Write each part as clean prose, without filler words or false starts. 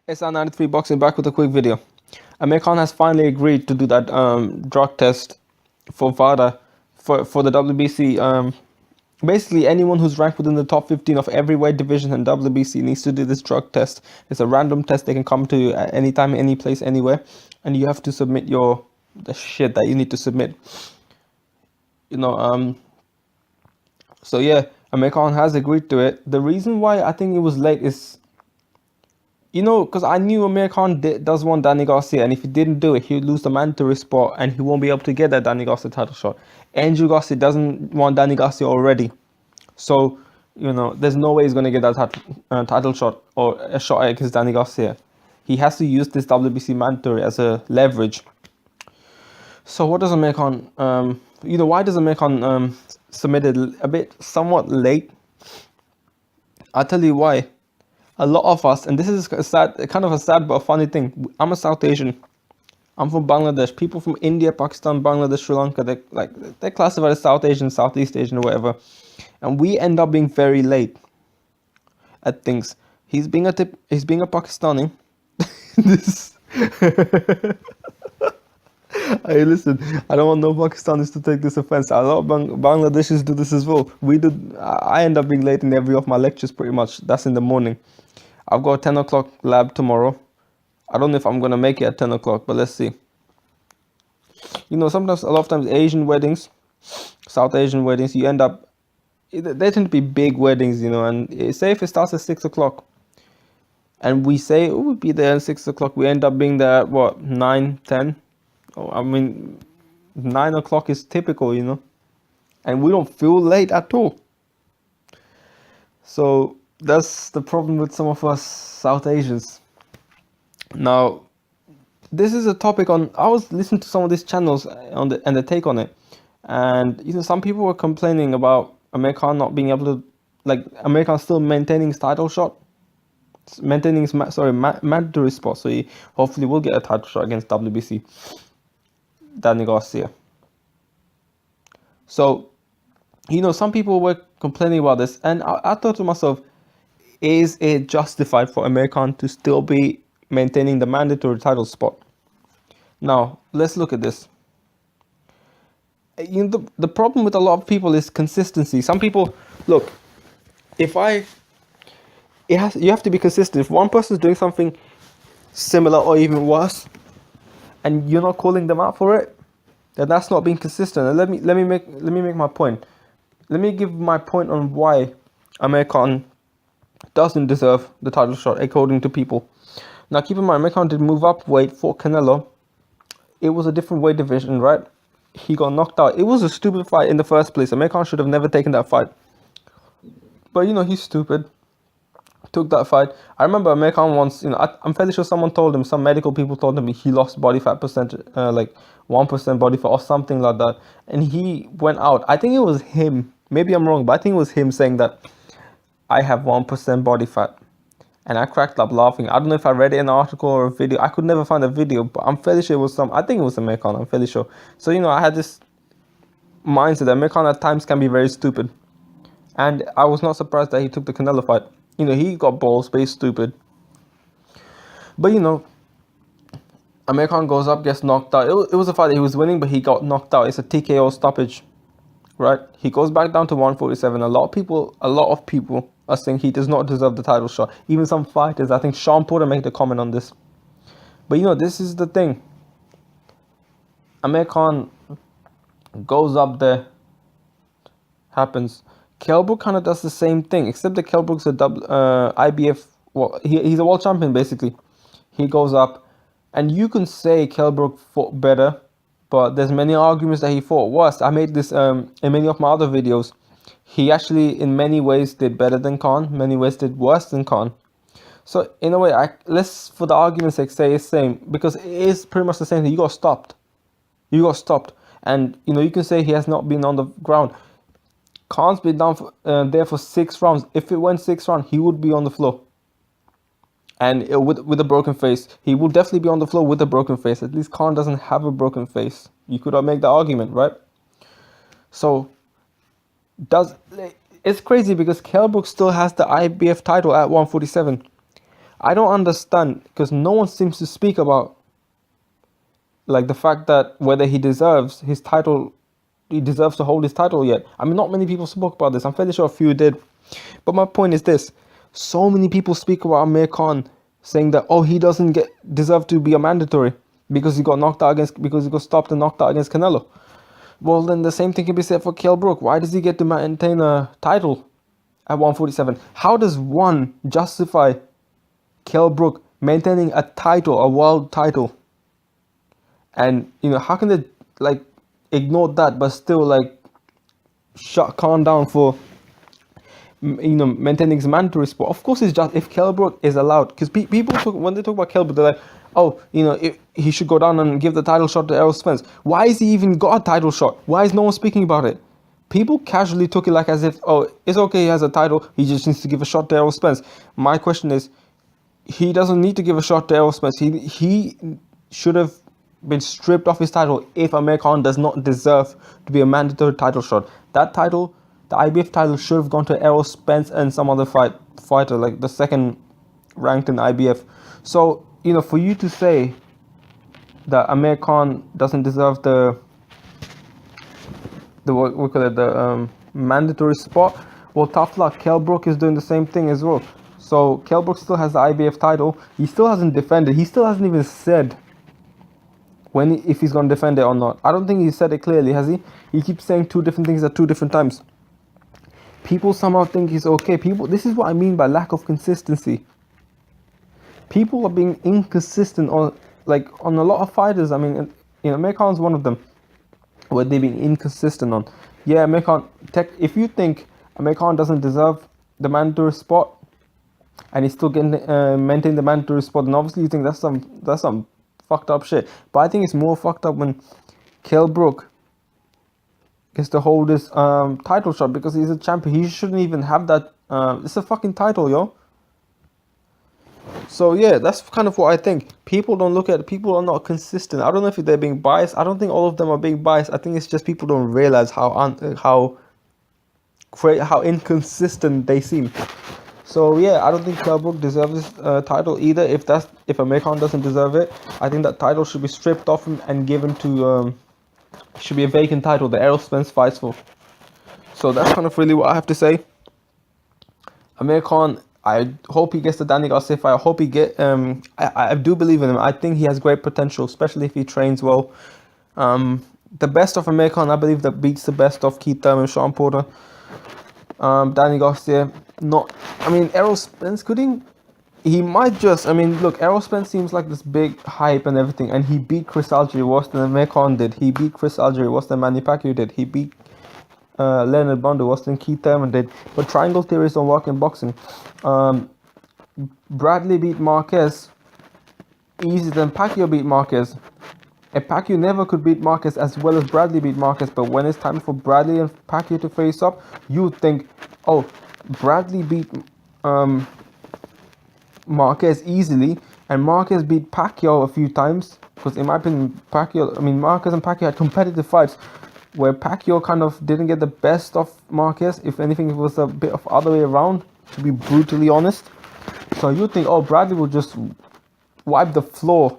It's our 93 Boxing back with a quick video. Amir Khan has finally agreed to do that drug test for VADA for the WBC. Basically, anyone who's ranked within the top 15 of every weight division in WBC needs to do this drug test. It's a random test they can come to at any time, any place, anywhere, and you have to submit the shit that you need to submit. You know, so yeah, Amir Khan has agreed to it. The reason why I think it was late is, because I knew Amir Khan does want Danny Garcia, and if he didn't do it, he would lose the mandatory spot, and he won't be able to get that Danny Garcia title shot. Andrew Garcia doesn't want Danny Garcia already, so there's no way he's gonna get that title shot or a shot against Danny Garcia. He has to use this WBC mandatory as a leverage. So what does Amir Khan? Why does Amir Khan submit it a bit somewhat late? I'll tell you why. A lot of us, and this is kind of a sad but a funny thing. I'm a South Asian. I'm from Bangladesh. People from India, Pakistan, Bangladesh, Sri Lanka, they're classified as South Asian, Southeast Asian, or whatever, and we end up being very late at things. He's being a Pakistani. This. Hey, listen, I don't want no Pakistanis to take this offense. A lot of Bangladeshis do this as well. I end up being late in every of my lectures pretty much. That's in the morning. I've got a 10 o'clock lab tomorrow. I don't know if I'm going to make it at 10 o'clock, but let's see. A lot of times Asian weddings, South Asian weddings, you end up, they tend to be big weddings, and say if it starts at 6 o'clock, and we say, we'll be there at 6 o'clock, we end up being there at, 9, 10? I mean, 9 o'clock is typical, and we don't feel late at all. So that's the problem with some of us South Asians. Now, this is a topic I was listening to some of these channels and the take on it, and some people were complaining about Amir Khan not being able to, Amir Khan still maintaining his title shot, maintaining his mandatory spot, so he hopefully will get a title shot against WBC Danny Garcia. So, some people were complaining about this, and I thought to myself, is it justified for Amir Khan to still be maintaining the mandatory title spot? Now, let's look at this. The problem with a lot of people is consistency. Some people, look, you have to be consistent. If one person is doing something similar or even worse, and you're not calling them out for it, then that's not being consistent. And let me make my point. Let me give my point on why Amir Khan doesn't deserve the title shot according to people. Now keep in mind, Amir Khan did move up weight for Canelo. It was a different weight division, right? He got knocked out. It was a stupid fight in the first place. Amir Khan should have never taken that fight. But he's stupid. Took that fight. I remember Amir Khan once, I'm fairly sure some medical people told him he lost body fat percentage, 1% body fat or something like that. And he went out. I think it was him. Maybe I'm wrong, but I think it was him saying that I have 1% body fat. And I cracked up laughing. I don't know if I read it in an article or a video. I could never find a video, but I'm fairly sure it was I think it was Amir Khan, I'm fairly sure. So, I had this mindset that Amir Khan at times can be very stupid. And I was not surprised that he took the Canelo fight. He got balls, but he's stupid. But, Amir Khan goes up, gets knocked out. It was a fight that he was winning, but he got knocked out. It's a TKO stoppage, right? He goes back down to 147. A lot of people are saying he does not deserve the title shot. Even some fighters, I think Sean Porter made a comment on this. But, this is the thing. Amir Khan goes up there, happens. Kell Brook kind of does the same thing, except that Kell Brook's a IBF. Well, he's a world champion basically. He goes up, and you can say Kell Brook fought better, but there's many arguments that he fought worse. I made this in many of my other videos. He actually, in many ways, did better than Khan. Many ways, did worse than Khan. So in a way, let's, for the argument's sake, say it's the same, because it is pretty much the same thing. You got stopped, and you can say he has not been on the ground. Khan's been down there for 6 rounds. If it went 6 rounds, he would be on the floor. And with a broken face. He will definitely be on the floor with a broken face. At least Khan doesn't have a broken face. You could make the argument, right? So, it's crazy because Kell Brook still has the IBF title at 147. I don't understand, because no one seems to speak about like the fact that whether he deserves his title, he deserves to hold his title yet. I mean, not many people spoke about this. I'm fairly sure a few did. But my point is this: so many people speak about Amir Khan, saying that he doesn't deserve to be a mandatory because he got stopped and knocked out against Canelo. Well, then the same thing can be said for Kell Brook. Why does he get to maintain a title at 147? How does one justify Kell Brook maintaining a title, a world title? And how can they like ignore that but still like shut Khan down for maintaining his mandatory spot? Of course, it's just if Kell Brook is allowed, because people when they talk about Kell Brook, they're like, if he should go down and give the title shot to Errol Spence. Why is he even got a title shot? Why is no one speaking about it? People casually took it like as if, it's okay, he has a title, he just needs to give a shot to Errol Spence. My question is, he doesn't need to give a shot to Errol Spence. He should have been stripped off his title if Amir Khan does not deserve to be a mandatory title shot. That title, the IBF title, should have gone to Errol Spence and some other fighter, like the second ranked in the IBF. So, for you to say that Amir Khan doesn't deserve the mandatory spot, well, tough luck. Kell Brook is doing the same thing as well. So Kell Brook still has the IBF title. He still hasn't defended. He still hasn't even said if he's going to defend it or not. I don't think he said it clearly, has he? He keeps saying two different things at two different times. People somehow think he's okay. This is what I mean by lack of consistency. People are being inconsistent on a lot of fighters. I mean, Amir Khan's one of them, where they're being inconsistent on. Yeah, Amir Khan, if you think Amir Khan doesn't deserve the mandatory spot, and he's still getting maintain the mandatory spot, and obviously you think that's some fucked up shit. But I think it's more fucked up when Kell Brook gets to hold his title shot because he's a champion. He shouldn't even have that. It's a fucking title, yo. So yeah, that's kind of what I think. People don't look at it. People are not consistent. I don't know if they're being biased. I don't think all of them are being biased. I think it's just people don't realize how inconsistent they seem. So yeah, I don't think Kell Brook deserves this title either. If Amir Khan doesn't deserve it, I think that title should be stripped off him and given to should be a vacant title that Errol Spence fights for. So that's kind of really what I have to say. Amir Khan, I hope he gets the Danny Garcia fight. I hope he I do believe in him. I think he has great potential, especially if he trains well. The best of Amir Khan, I believe, that beats the best of Keith Thurman, Sean Porter, Danny Garcia. Errol Spence, he might just, look, Errol Spence seems like this big hype and everything, and he beat Chris Algieri worse than Amir Khan did. He beat Chris Algieri worse than Manny Pacquiao did. He beat Leonard Bondu worse than Keith Thurman did. But triangle theories don't work in boxing. Bradley beat Marquez easier than Pacquiao beat Marquez. And Pacquiao never could beat Marquez as well as Bradley beat Marquez. But when it's time for Bradley and Pacquiao to face up, you think, Bradley beat Marquez easily, and Marquez beat Pacquiao a few times. Because in my opinion, Marquez and Pacquiao had competitive fights where Pacquiao kind of didn't get the best of Marquez. If anything, it was a bit of other way around, to be brutally honest. So you think, Bradley will just wipe the floor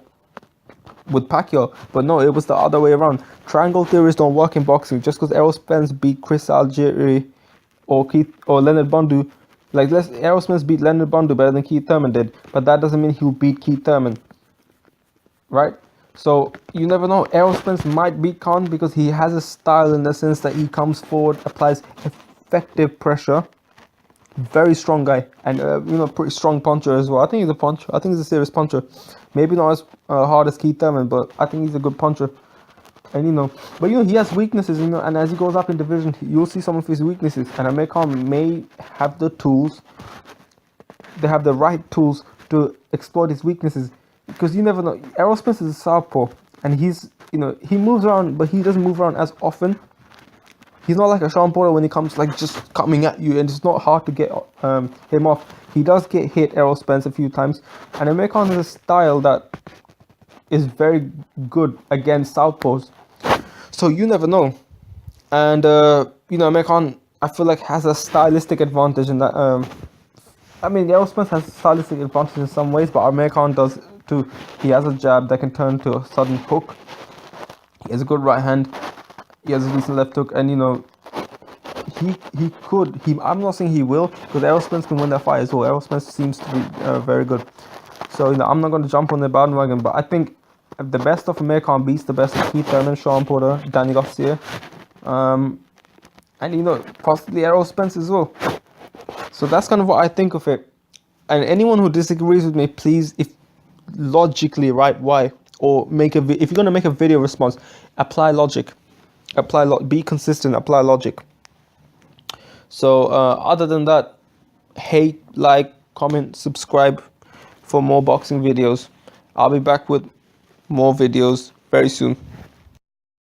with Pacquiao, but no, it was the other way around. Triangle theories don't work in boxing. Just because Errol Spence beat Chris Algieri or Leonard Bondu, Errol Spence beat Leonard Bondu better than Keith Thurman did, but that doesn't mean he'll beat Keith Thurman, right? So you never know. Errol Spence might beat Khan because he has a style in the sense that he comes forward, applies effective pressure. Very strong guy, and pretty strong puncher as well. I think he's a puncher. I think he's a serious puncher. Maybe not as hard as Keith Thurman, but I think he's a good puncher. And he has weaknesses. And as he goes up in division, you'll see some of his weaknesses. And Amir Khan may have the tools. They have the right tools to exploit his weaknesses, because you never know. Errol Spence is a southpaw, and he moves around, but he doesn't move around as often. He's not like a Sean Porter when he comes just coming at you, and it's not hard to get him off. He does get hit, Errol Spence, a few times, and Amir Khan has a style that is very good against southpaws. So you never know. And Amir Khan, I feel like, has a stylistic advantage in that I mean, Errol Spence has stylistic advantage in some ways, but Amir Khan does too. He has a jab that can turn to a sudden hook. He has a good right hand. He has a decent left hook, and you know, he could. I'm not saying he will, because Errol Spence can win that fight as well. Errol Spence seems to be very good. So you know, I'm not going to jump on the bandwagon, but I think the best of Amir Khan beats the best of Keith Thurman, Sean Porter, Danny Garcia, and you know, possibly Errol Spence as well. So that's kind of what I think of it. And anyone who disagrees with me, please, if logically, right, why? Or if you're gonna make a video response, apply logic, be consistent, apply logic. So other than that, hate, like, comment, subscribe for more boxing videos. I'll be back with more videos very soon.